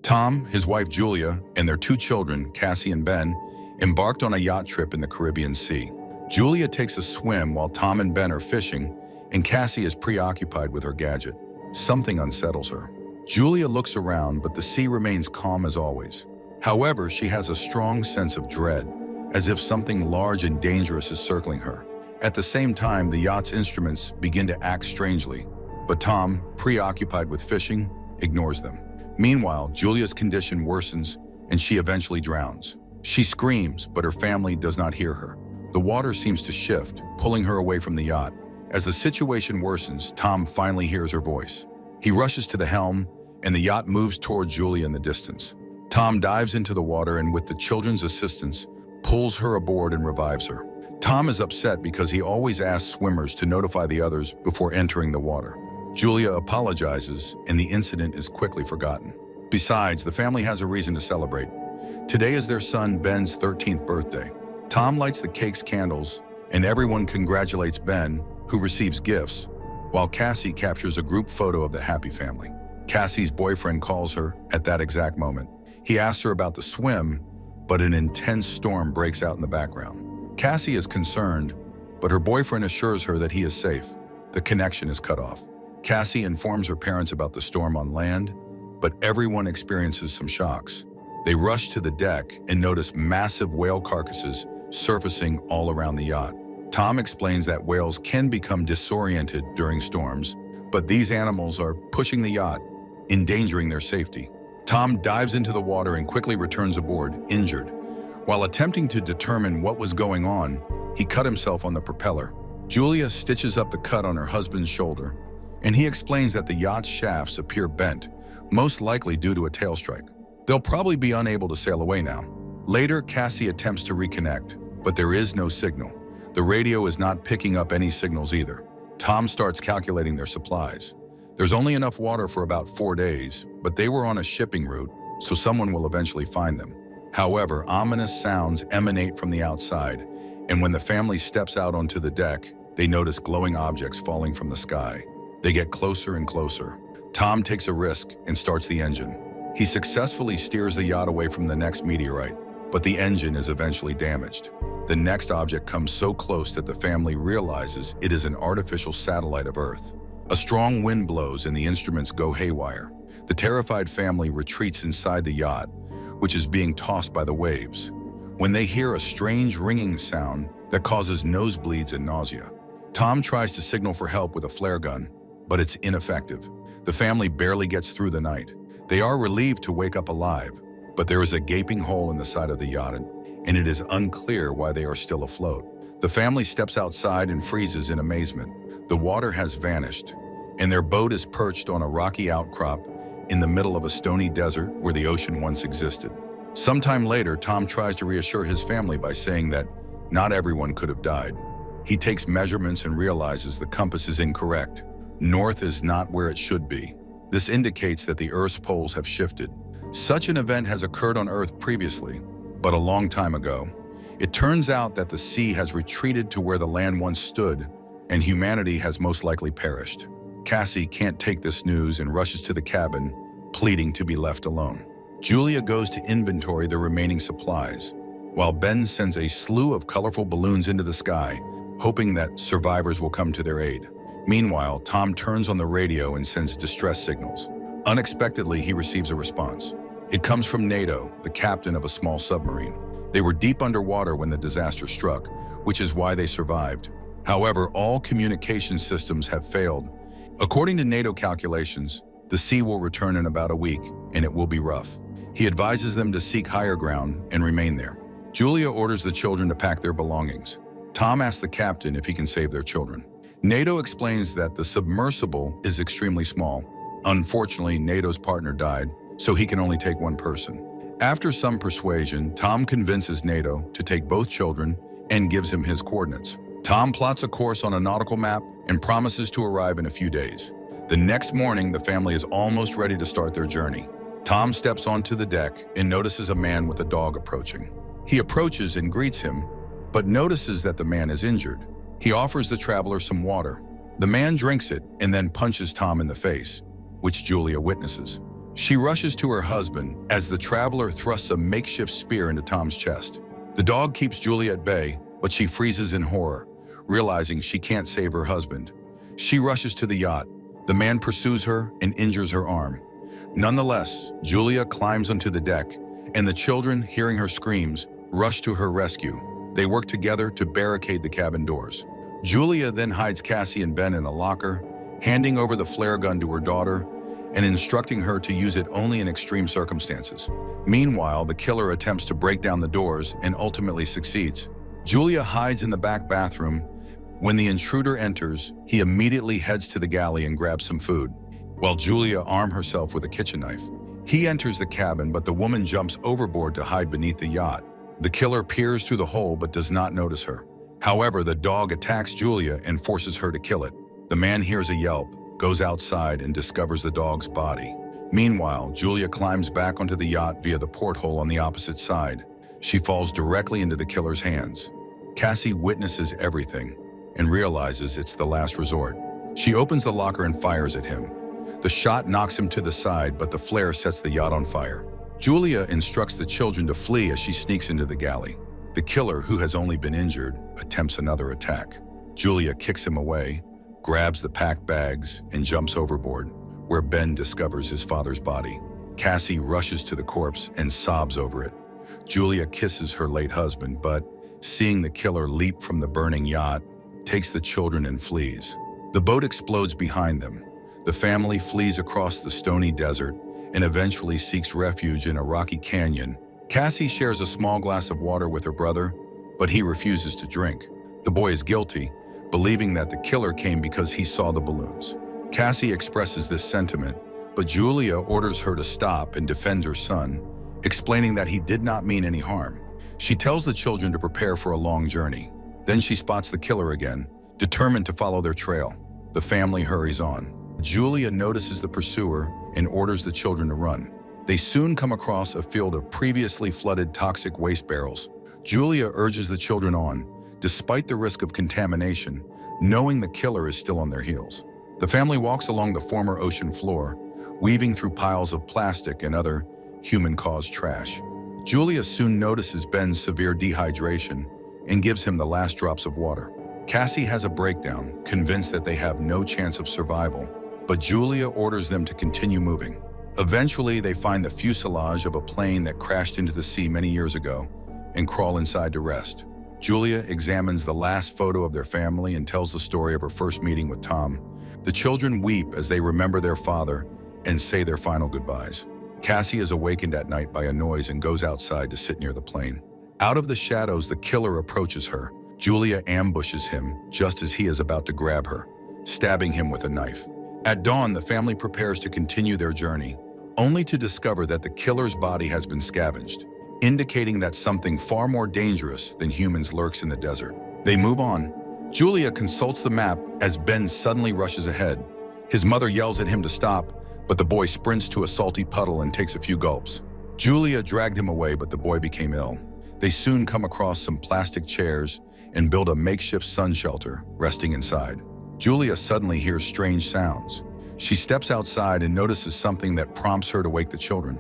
Tom, his wife Julia, and their two children, Cassie and Ben, embarked on a yacht trip in the Caribbean Sea. Julia takes a swim while Tom and Ben are fishing, and Cassie is preoccupied with her gadget. Something unsettles her. Julia looks around, but the sea remains calm as always. However, she has a strong sense of dread, as if something large and dangerous is circling her. At the same time, the yacht's instruments begin to act strangely, but Tom, preoccupied with fishing, ignores them. Meanwhile, Julia's condition worsens and she eventually drowns. She screams, but her family does not hear her. The water seems to shift, pulling her away from the yacht. As the situation worsens, Tom finally hears her voice. He rushes to the helm, and the yacht moves toward Julia in the distance. Tom dives into the water and, with the children's assistance, pulls her aboard and revives her. Tom is upset because he always asks swimmers to notify the others before entering the water. Julia apologizes, and the incident is quickly forgotten. Besides, the family has a reason to celebrate. Today is their son Ben's 13th birthday. Tom lights the cake's candles, and everyone congratulates Ben, who receives gifts, while Cassie captures a group photo of the happy family. Cassie's boyfriend calls her at that exact moment. He asks her about the swim, but an intense storm breaks out in the background. Cassie is concerned, but her boyfriend assures her that he is safe. The connection is cut off. Cassie informs her parents about the storm on land, but everyone experiences some shocks. They rush to the deck and notice massive whale carcasses surfacing all around the yacht. Tom explains that whales can become disoriented during storms, but these animals are pushing the yacht, endangering their safety. Tom dives into the water and quickly returns aboard, injured. While attempting to determine what was going on, he cut himself on the propeller. Julia stitches up the cut on her husband's shoulder, and he explains that the yacht's shafts appear bent, most likely due to a tail strike. They'll probably be unable to sail away now. Later, Cassie attempts to reconnect, but there is no signal. The radio is not picking up any signals either. Tom starts calculating their supplies. There's only enough water for about 4 days, but they were on a shipping route, so someone will eventually find them. However, ominous sounds emanate from the outside, and when the family steps out onto the deck, they notice glowing objects falling from the sky. They get closer and closer. Tom takes a risk and starts the engine. He successfully steers the yacht away from the next meteorite, but the engine is eventually damaged. The next object comes so close that the family realizes it is an artificial satellite of Earth. A strong wind blows and the instruments go haywire. The terrified family retreats inside the yacht, which is being tossed by the waves, when they hear a strange ringing sound that causes nosebleeds and nausea. Tom tries to signal for help with a flare gun, but it's ineffective. The family barely gets through the night. They are relieved to wake up alive, but there is a gaping hole in the side of the yacht, and it is unclear why they are still afloat. The family steps outside and freezes in amazement. The water has vanished, and their boat is perched on a rocky outcrop in the middle of a stony desert where the ocean once existed. Sometime later, Tom tries to reassure his family by saying that not everyone could have died. He takes measurements and realizes the compass is incorrect. North is not where it should be. This indicates that the Earth's poles have shifted. Such an event has occurred on Earth previously, but a long time ago. It turns out that the sea has retreated to where the land once stood, and humanity has most likely perished. Cassie can't take this news and rushes to the cabin, pleading to be left alone. Julia goes to inventory the remaining supplies, while Ben sends a slew of colorful balloons into the sky, hoping that survivors will come to their aid. Meanwhile, Tom turns on the radio and sends distress signals. Unexpectedly, he receives a response. It comes from NATO, the captain of a small submarine. They were deep underwater when the disaster struck, which is why they survived. However, all communication systems have failed. According to NATO calculations, the sea will return in about a week, and it will be rough. He advises them to seek higher ground and remain there. Julia orders the children to pack their belongings. Tom asks the captain if he can save their children. NATO explains that the submersible is extremely small. Unfortunately, NATO's partner died, so he can only take one person. After some persuasion, Tom convinces NATO to take both children and gives him his coordinates. Tom plots a course on a nautical map and promises to arrive in a few days. The next morning, the family is almost ready to start their journey. Tom steps onto the deck and notices a man with a dog approaching. He approaches and greets him, but notices that the man is injured. He offers the traveler some water. The man drinks it and then punches Tom in the face, which Julia witnesses. She rushes to her husband as the traveler thrusts a makeshift spear into Tom's chest. The dog keeps Julia at bay, but she freezes in horror, realizing she can't save her husband. She rushes to the yacht. The man pursues her and injures her arm. Nonetheless, Julia climbs onto the deck, and the children, hearing her screams, rush to her rescue. They work together to barricade the cabin doors. Julia then hides Cassie and Ben in a locker, handing over the flare gun to her daughter and instructing her to use it only in extreme circumstances. Meanwhile, the killer attempts to break down the doors and ultimately succeeds. Julia hides in the back bathroom. When the intruder enters, he immediately heads to the galley and grabs some food, while Julia arms herself with a kitchen knife. He enters the cabin, but the woman jumps overboard to hide beneath the yacht. The killer peers through the hole but does not notice her. However, the dog attacks Julia and forces her to kill it. The man hears a yelp, goes outside, and discovers the dog's body. Meanwhile, Julia climbs back onto the yacht via the porthole on the opposite side. She falls directly into the killer's hands. Cassie witnesses everything and realizes it's the last resort. She opens the locker and fires at him. The shot knocks him to the side, but the flare sets the yacht on fire. Julia instructs the children to flee as she sneaks into the galley. The killer, who has only been injured, attempts another attack. Julia kicks him away, grabs the packed bags, and jumps overboard, where Ben discovers his father's body. Cassie rushes to the corpse and sobs over it. Julia kisses her late husband, but, seeing the killer leap from the burning yacht, takes the children and flees. The boat explodes behind them. The family flees across the stony desert and eventually seeks refuge in a rocky canyon. Cassie shares a small glass of water with her brother, but he refuses to drink. The boy is guilty, believing that the killer came because he saw the balloons. Cassie expresses this sentiment, but Julia orders her to stop and defend her son, explaining that he did not mean any harm. She tells the children to prepare for a long journey. Then she spots the killer again, determined to follow their trail. The family hurries on. Julia notices the pursuer and orders the children to run. They soon come across a field of previously flooded toxic waste barrels. Julia urges the children on, despite the risk of contamination, knowing the killer is still on their heels. The family walks along the former ocean floor, weaving through piles of plastic and other human-caused trash. Julia soon notices Ben's severe dehydration and gives him the last drops of water. Cassie has a breakdown, convinced that they have no chance of survival, but Julia orders them to continue moving. Eventually, they find the fuselage of a plane that crashed into the sea many years ago and crawl inside to rest. Julia examines the last photo of their family and tells the story of her first meeting with Tom. The children weep as they remember their father and say their final goodbyes. Cassie is awakened at night by a noise and goes outside to sit near the plane. Out of the shadows, the killer approaches her. Julia ambushes him just as he is about to grab her, stabbing him with a knife. At dawn, the family prepares to continue their journey, only to discover that the killer's body has been scavenged, indicating that something far more dangerous than humans lurks in the desert. They move on. Julia consults the map as Ben suddenly rushes ahead. His mother yells at him to stop, but the boy sprints to a salty puddle and takes a few gulps. Julia dragged him away, but the boy became ill. They soon come across some plastic chairs and build a makeshift sun shelter, resting inside. Julia suddenly hears strange sounds. She steps outside and notices something that prompts her to wake the children.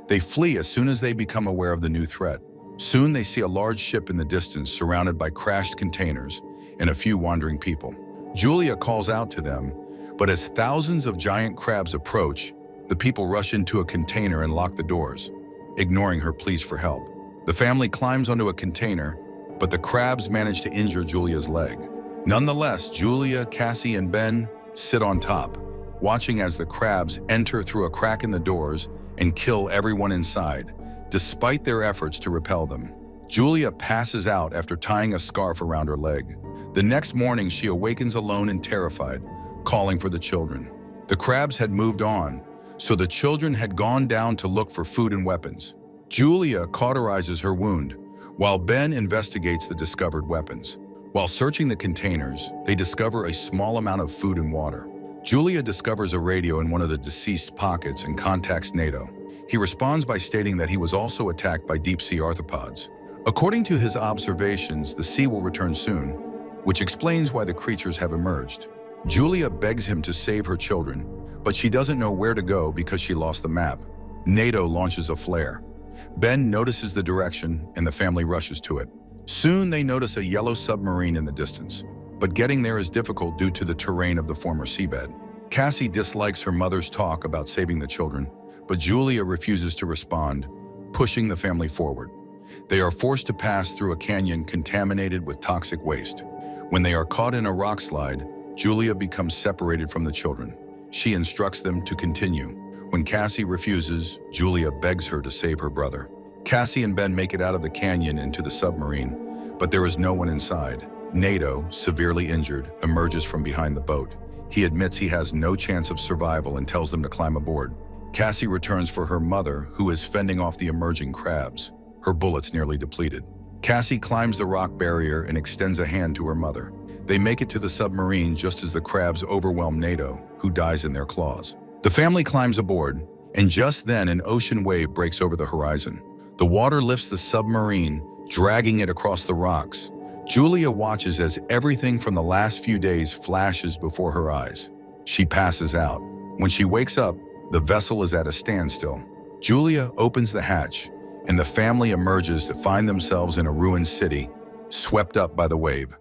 They flee as soon as they become aware of the new threat. Soon they see a large ship in the distance surrounded by crashed containers and a few wandering people. Julia calls out to them, but as thousands of giant crabs approach, the people rush into a container and lock the doors, ignoring her pleas for help. The family climbs onto a container, but the crabs manage to injure Julia's leg. Nonetheless, Julia, Cassie, and Ben sit on top, watching as the crabs enter through a crack in the doors and kill everyone inside, despite their efforts to repel them. Julia passes out after tying a scarf around her leg. The next morning, she awakens alone and terrified, calling for the children. The crabs had moved on, so the children had gone down to look for food and weapons. Julia cauterizes her wound, while Ben investigates the discovered weapons. While searching the containers, they discover a small amount of food and water. Julia discovers a radio in one of the deceased's pockets and contacts NATO. He responds by stating that he was also attacked by deep-sea arthropods. According to his observations, the sea will return soon, which explains why the creatures have emerged. Julia begs him to save her children, but she doesn't know where to go because she lost the map. NATO launches a flare. Ben notices the direction and the family rushes to it. Soon they notice a yellow submarine in the distance, but getting there is difficult due to the terrain of the former seabed. Cassie dislikes her mother's talk about saving the children, but Julia refuses to respond, pushing the family forward. They are forced to pass through a canyon contaminated with toxic waste. When they are caught in a rock slide, Julia becomes separated from the children. She instructs them to continue. When Cassie refuses, Julia begs her to save her brother. Cassie and Ben make it out of the canyon into the submarine, but there is no one inside. NATO, severely injured, emerges from behind the boat. He admits he has no chance of survival and tells them to climb aboard. Cassie returns for her mother, who is fending off the emerging crabs, her bullets nearly depleted. Cassie climbs the rock barrier and extends a hand to her mother. They make it to the submarine just as the crabs overwhelm NATO, who dies in their claws. The family climbs aboard, and just then an ocean wave breaks over the horizon. The water lifts the submarine, dragging it across the rocks. Julia watches as everything from the last few days flashes before her eyes. She passes out. When she wakes up, the vessel is at a standstill. Julia opens the hatch, and the family emerges to find themselves in a ruined city, swept up by the wave.